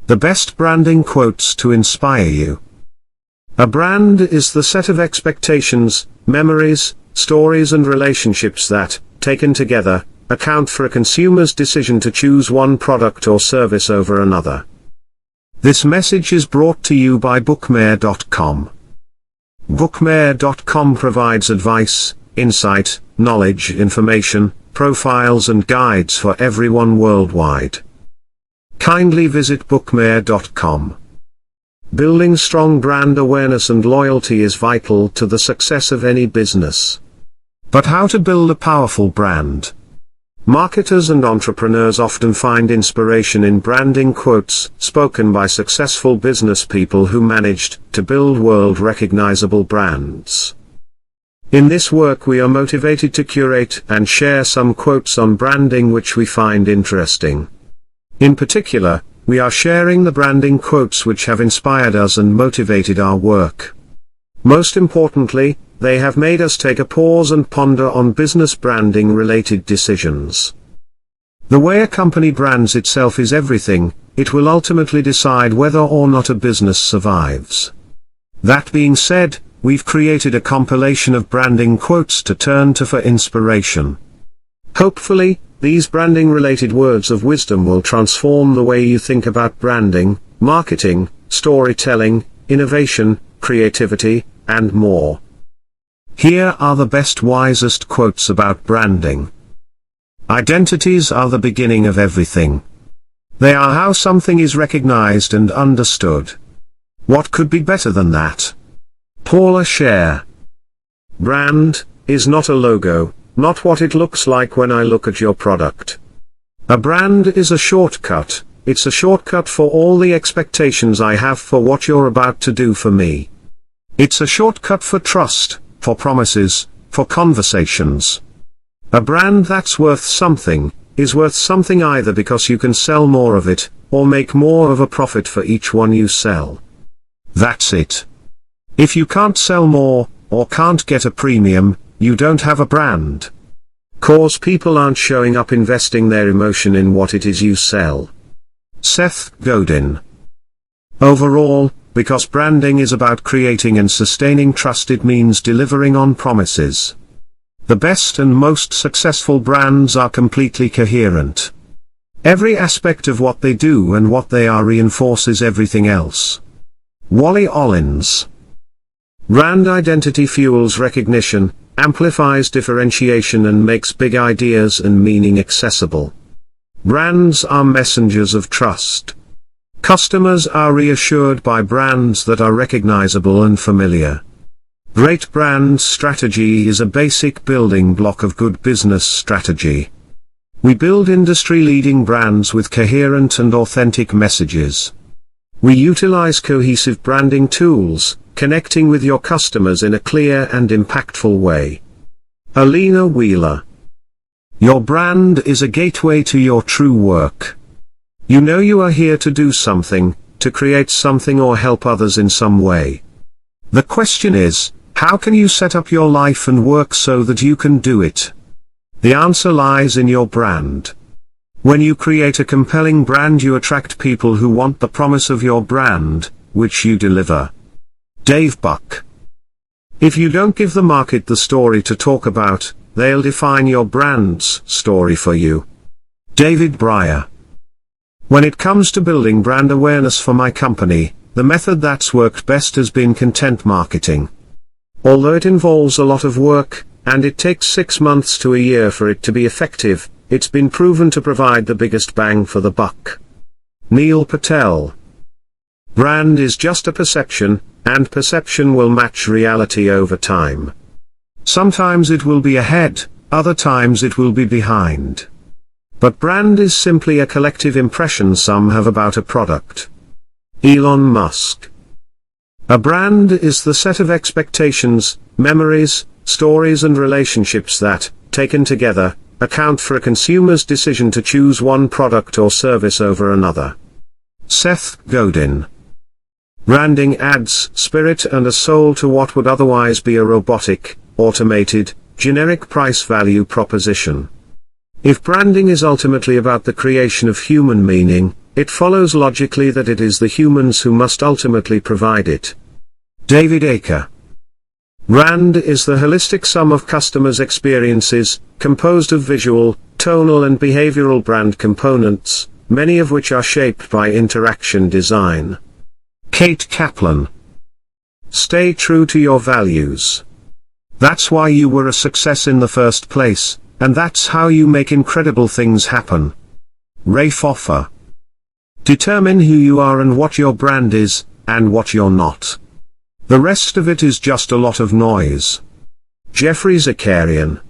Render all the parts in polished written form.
The best branding quotes to inspire you. A brand is the set of expectations, memories, stories and relationships that, taken together, account for a consumer's decision to choose one product or service over another. This message is brought to you by bookmare.com. Bookmare.com provides advice, insight, knowledge, information, profiles and guides for everyone worldwide. Kindly visit bookmare.com. Building strong brand awareness and loyalty is vital to the success of any business. But how to build a powerful brand? Marketers and entrepreneurs often find inspiration in branding quotes spoken by successful business people who managed to build world-recognizable brands. In this work we are motivated to curate and share some quotes on branding which we find interesting. In particular, we are sharing the branding quotes which have inspired us and motivated our work. Most importantly, they have made us take a pause and ponder on business branding related decisions. The way a company brands itself is everything. It will ultimately decide whether or not a business survives. That being said, we've created a compilation of branding quotes to turn to for inspiration. Hopefully, these branding related words of wisdom will transform the way you think about branding, marketing, storytelling, innovation, creativity, and more. Here are the best wisest quotes about branding. Identities are the beginning of everything. They are how something is recognized and understood. What could be better than that? Paula Scher. Brand is not a logo, not what it looks like when I look at your product. A brand is a shortcut. It's a shortcut for all the expectations I have for what you're about to do for me. It's a shortcut for trust, for promises, for conversations. A brand that's worth something, is worth something either because you can sell more of it, or make more of a profit for each one you sell. That's it. If you can't sell more, or can't get a premium, you don't have a brand. 'Cause people aren't showing up investing their emotion in what it is you sell. Seth Godin. Overall, because branding is about creating and sustaining trust, it means delivering on promises. The best and most successful brands are completely coherent. Every aspect of what they do and what they are reinforces everything else. Wally Ollins. Brand identity fuels recognition, amplifies differentiation and makes big ideas and meaning accessible. Brands are messengers of trust. Customers are reassured by brands that are recognizable and familiar. Great brand strategy is a basic building block of good business strategy. We build industry-leading brands with coherent and authentic messages. We utilize cohesive branding tools, connecting with your customers in a clear and impactful way. Alina Wheeler. Your brand is a gateway to your true work. You know you are here to do something, to create something or help others in some way. The question is, how can you set up your life and work so that you can do it? The answer lies in your brand. When you create a compelling brand, you attract people who want the promise of your brand, which you deliver. Dave Buck. If you don't give the market the story to talk about, they'll define your brand's story for you. David Breyer. When it comes to building brand awareness for my company, the method that's worked best has been content marketing. Although it involves a lot of work, and it takes 6 months to a year for it to be effective, it's been proven to provide the biggest bang for the buck. Neil Patel. Brand is just a perception, and perception will match reality over time. Sometimes it will be ahead, other times it will be behind. But brand is simply a collective impression some have about a product. Elon Musk. A brand is the set of expectations, memories, stories and relationships that, taken together, account for a consumer's decision to choose one product or service over another. Seth Godin. Branding adds spirit and a soul to what would otherwise be a robotic, automated, generic price-value proposition. If branding is ultimately about the creation of human meaning, it follows logically that it is the humans who must ultimately provide it. David Aker. Brand is the holistic sum of customers' experiences, composed of visual, tonal and behavioral brand components, many of which are shaped by interaction design. Kate Kaplan. Stay true to your values. That's why you were a success in the first place, and that's how you make incredible things happen. Ray Foffer. Determine who you are and what your brand is, and what you're not. The rest of it is just a lot of noise. Jeffrey Zakarian.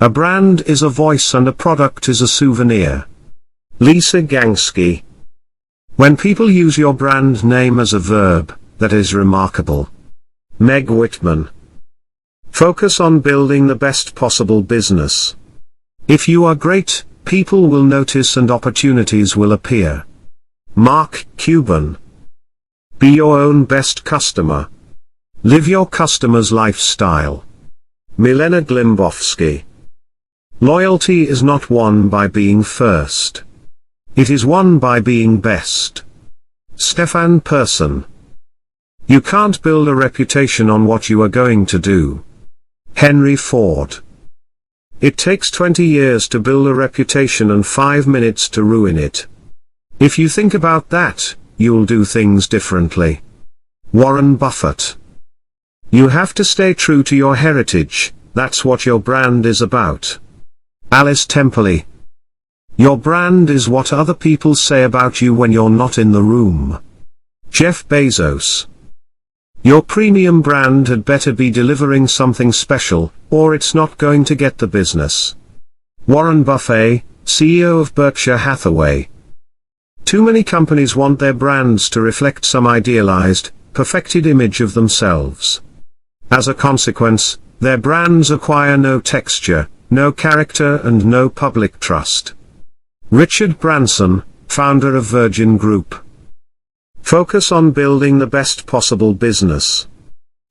A brand is a voice and a product is a souvenir. Lisa Gangsky. When people use your brand name as a verb, that is remarkable. Meg Whitman. Focus on building the best possible business. If you are great, people will notice and opportunities will appear. Mark Cuban. Be your own best customer. Live your customer's lifestyle. Milena Glimbowski. Loyalty is not won by being first. It is won by being best. Stefan Persson. You can't build a reputation on what you are going to do. Henry Ford. It takes 20 years to build a reputation and 5 minutes to ruin it. If you think about that, you'll do things differently. Warren Buffett. You have to stay true to your heritage, that's what your brand is about. Alice Temperley. Your brand is what other people say about you when you're not in the room. Jeff Bezos. Your premium brand had better be delivering something special, or it's not going to get the business. Warren Buffett, CEO of Berkshire Hathaway. Too many companies want their brands to reflect some idealized, perfected image of themselves. As a consequence, their brands acquire no texture, no character and no public trust. Richard Branson, founder of Virgin Group. Focus on building the best possible business.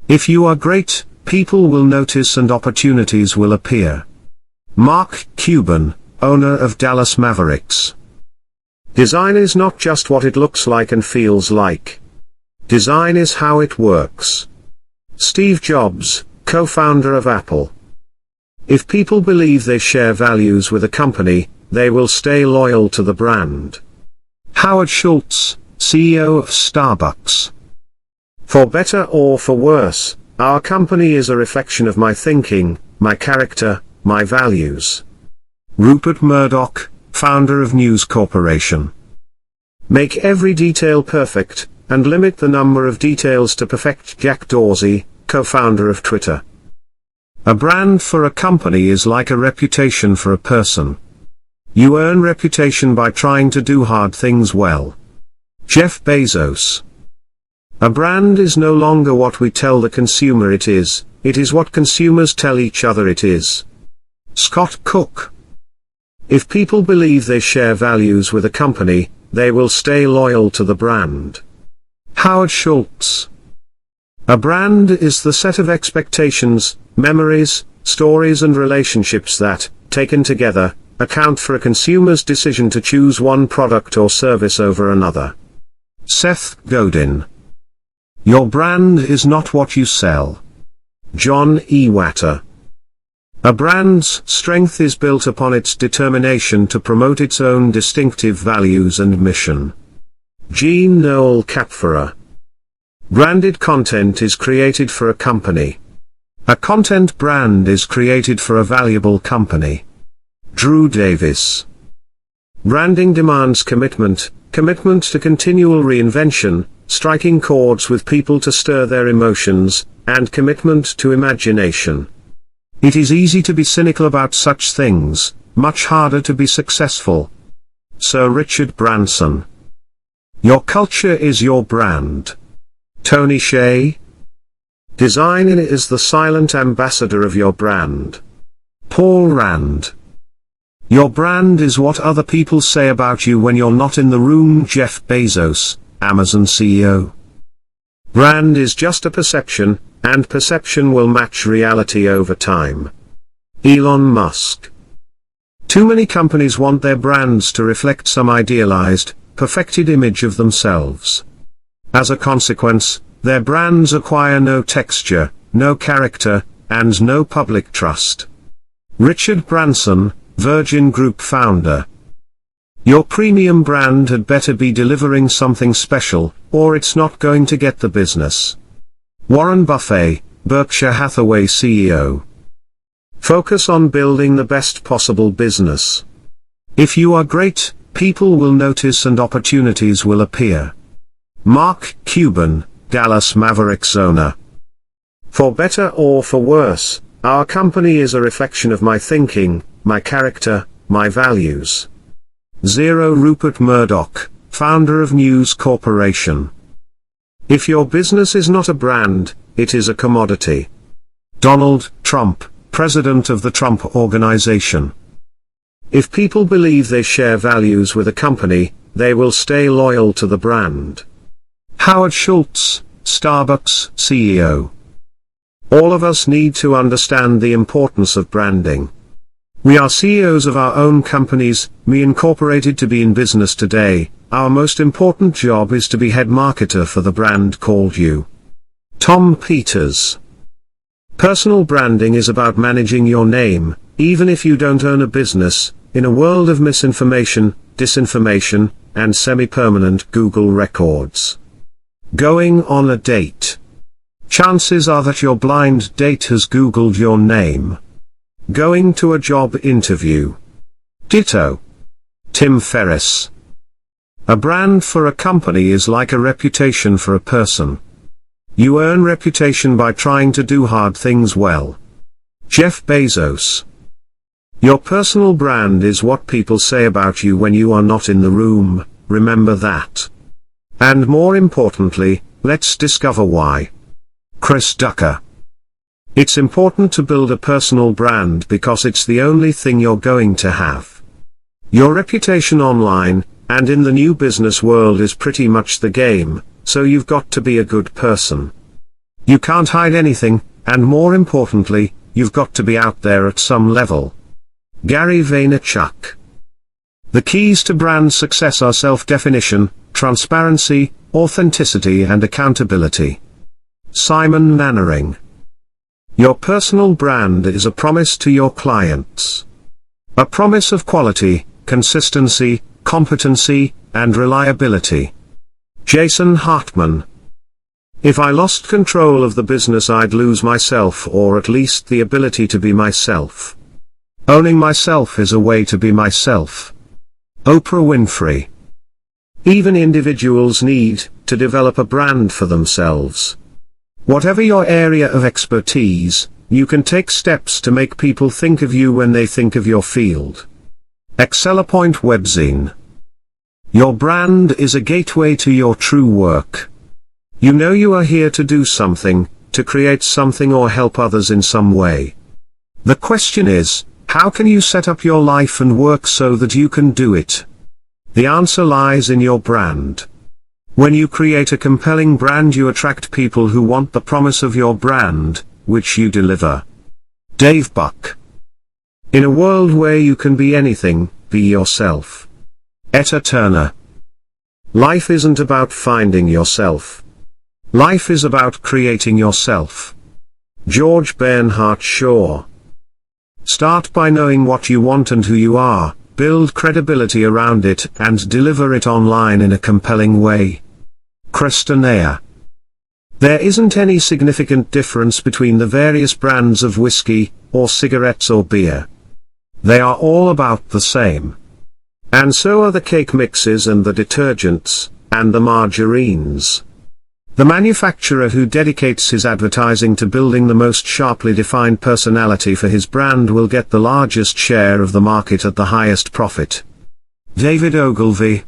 If you are great, people will notice and opportunities will appear. Mark Cuban, owner of Dallas Mavericks. Design is not just what it looks like and feels like. Design is how it works. Steve Jobs, co-founder of Apple. If people believe they share values with a company, they will stay loyal to the brand. Howard Schultz, CEO of Starbucks. For better or for worse, our company is a reflection of my thinking, my character, my values. Rupert Murdoch, founder of News Corporation. Make every detail perfect, and limit the number of details to perfect. Jack Dorsey, co-founder of Twitter. A brand for a company is like a reputation for a person. You earn reputation by trying to do hard things well. Jeff Bezos. A brand is no longer what we tell the consumer it is what consumers tell each other it is. Scott Cook. If people believe they share values with a company, they will stay loyal to the brand. Howard Schultz. A brand is the set of expectations, memories, stories and relationships that, taken together, account for a consumer's decision to choose one product or service over another. Seth Godin. Your brand is not what you sell. John E. Watter. A brand's strength is built upon its determination to promote its own distinctive values and mission. Jean Noel Capfera. Branded content is created for a company. A content brand is created for a valuable company. Drew Davis. Branding demands commitment to continual reinvention, striking chords with people to stir their emotions, and commitment to imagination. It is easy to be cynical about such things, much harder to be successful. Sir Richard Branson. Your culture is your brand. Tony Hsieh. Design is the silent ambassador of your brand. Paul Rand. Your brand is what other people say about you when you're not in the room. Jeff Bezos, Amazon CEO. Brand is just a perception, and perception will match reality over time. Elon Musk. Too many companies want their brands to reflect some idealized, perfected image of themselves. As a consequence, their brands acquire no texture, no character, and no public trust. Richard Branson, Virgin Group founder. Your premium brand had better be delivering something special, or it's not going to get the business. Warren Buffett, Berkshire Hathaway CEO. Focus on building the best possible business. If you are great, people will notice and opportunities will appear. Mark Cuban, Dallas Mavericks owner. For better or for worse, our company is a reflection of my thinking, my character, my values. Zero Rupert Murdoch, founder of News Corporation. If your business is not a brand, it is a commodity. Donald Trump, president of the Trump Organization. If people believe they share values with a company, they will stay loyal to the brand. Howard Schultz, Starbucks CEO. All of us need to understand the importance of branding. We are CEOs of our own companies, me incorporated to be in business today. Our most important job is to be head marketer for the brand called you. Tom Peters. Personal branding is about managing your name, even if you don't own a business, in a world of misinformation, disinformation, and semi-permanent Google records. Going on a date. Chances are that your blind date has Googled your name. Going to a job interview. Ditto. Tim Ferriss. A brand for a company is like a reputation for a person. You earn reputation by trying to do hard things well. Jeff Bezos. Your personal brand is what people say about you when you are not in the room, remember that. And more importantly, let's discover why. Chris Ducker. It's important to build a personal brand because it's the only thing you're going to have. Your reputation online, and in the new business world is pretty much the game, so you've got to be a good person. You can't hide anything, and more importantly, you've got to be out there at some level. Gary Vaynerchuk. The keys to brand success are self-definition, transparency, authenticity and accountability. Simon Mannering. Your personal brand is a promise to your clients. A promise of quality, consistency, competency, and reliability. Jason Hartman. If I lost control of the business, I'd lose myself, or at least the ability to be myself. Owning myself is a way to be myself. Oprah Winfrey. Even individuals need to develop a brand for themselves. Whatever your area of expertise, you can take steps to make people think of you when they think of your field. Excellapoint Webzine. Your brand is a gateway to your true work. You know you are here to do something, to create something or help others in some way. The question is, how can you set up your life and work so that you can do it? The answer lies in your brand. When you create a compelling brand, you attract people who want the promise of your brand, which you deliver. Dave Buck. In a world where you can be anything, be yourself. Etta Turner. Life isn't about finding yourself. Life is about creating yourself. George Bernhardt Shaw. Start by knowing what you want and who you are, build credibility around it, and deliver it online in a compelling way. Krista Nair. There isn't any significant difference between the various brands of whiskey, or cigarettes or beer. They are all about the same. And so are the cake mixes and the detergents, and the margarines. The manufacturer who dedicates his advertising to building the most sharply defined personality for his brand will get the largest share of the market at the highest profit. David Ogilvy.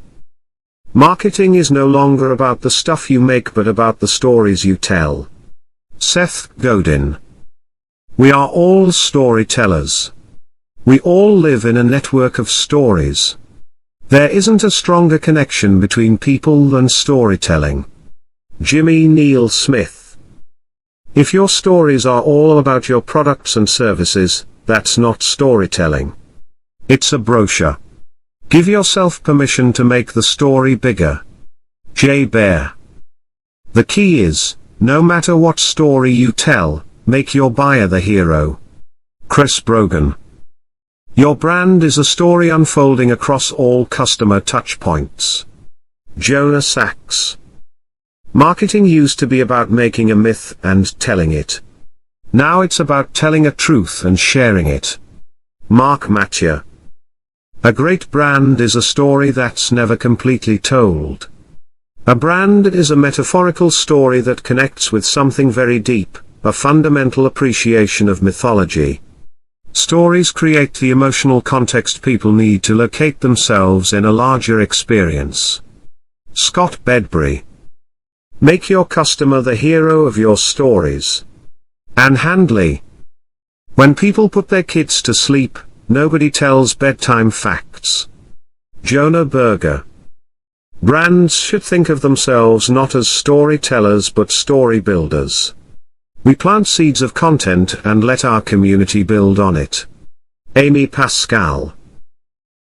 Marketing is no longer about the stuff you make but about the stories you tell. Seth Godin. We are all storytellers. We all live in a network of stories. There isn't a stronger connection between people than storytelling. Jimmy Neal Smith. If your stories are all about your products and services, that's not storytelling. It's a brochure. Give yourself permission to make the story bigger. J. Bear. The key is, no matter what story you tell, make your buyer the hero. Chris Brogan. Your brand is a story unfolding across all customer touchpoints. Jonah Sachs. Marketing used to be about making a myth and telling it. Now it's about telling a truth and sharing it. Mark Mathieu. A great brand is a story that's never completely told. A brand is a metaphorical story that connects with something very deep, a fundamental appreciation of mythology. Stories create the emotional context people need to locate themselves in a larger experience. Scott Bedbury. Make your customer the hero of your stories. Anne Handley. When people put their kids to sleep, nobody tells bedtime facts. Jonah Berger. Brands should think of themselves not as storytellers but story builders. We plant seeds of content and let our community build on it. Amy Pascal.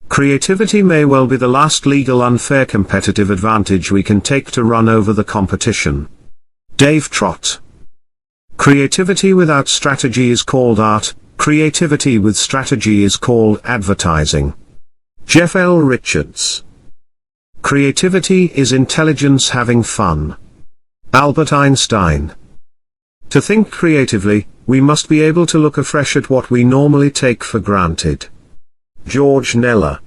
Creativity may well be the last legal unfair competitive advantage we can take to run over the competition. Dave Trott. Creativity without strategy is called art, creativity with strategy is called advertising. Jeff L. Richards. Creativity is intelligence having fun. Albert Einstein. To think creatively, we must be able to look afresh at what we normally take for granted. George Neller.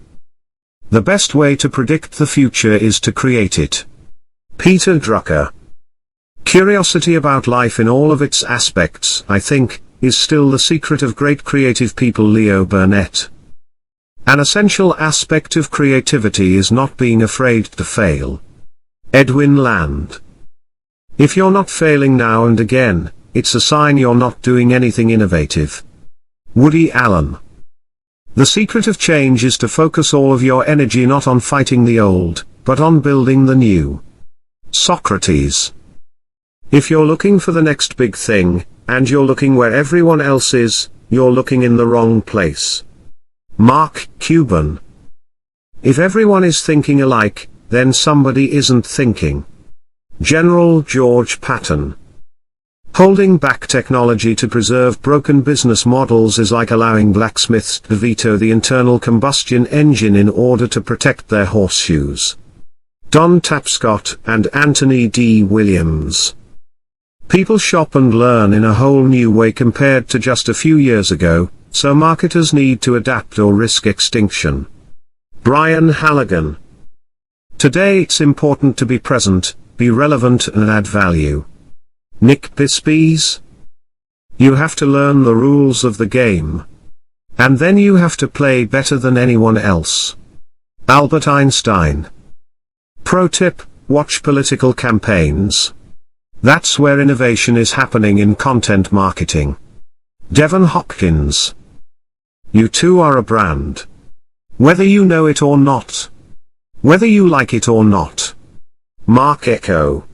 The best way to predict the future is to create it. Peter Drucker. Curiosity about life in all of its aspects, I think, is still the secret of great creative people. Leo Burnett. An essential aspect of creativity is not being afraid to fail. Edwin Land. If you're not failing now and again, it's a sign you're not doing anything innovative. Woody Allen. The secret of change is to focus all of your energy not on fighting the old, but on building the new. Socrates. If you're looking for the next big thing, and you're looking where everyone else is, you're looking in the wrong place. Mark Cuban. If everyone is thinking alike, then somebody isn't thinking. General George Patton. Holding back technology to preserve broken business models is like allowing blacksmiths to veto the internal combustion engine in order to protect their horseshoes. Don Tapscott and Anthony D. Williams. People shop and learn in a whole new way compared to just a few years ago, so marketers need to adapt or risk extinction. Brian Halligan. Today it's important to be present, be relevant and add value. Nick Bispies. You have to learn the rules of the game. And then you have to play better than anyone else. Albert Einstein. Pro tip, watch political campaigns. That's where innovation is happening in content marketing. Devon Hopkins. You too are a brand. Whether you know it or not. Whether you like it or not. Mark Echo.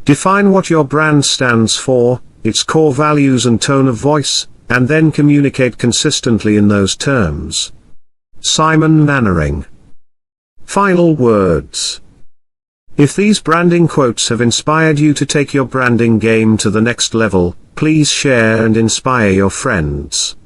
Define what your brand stands for, its core values and tone of voice, and then communicate consistently in those terms. Simon Mannering. Final words. If these branding quotes have inspired you to take your branding game to the next level, please share and inspire your friends.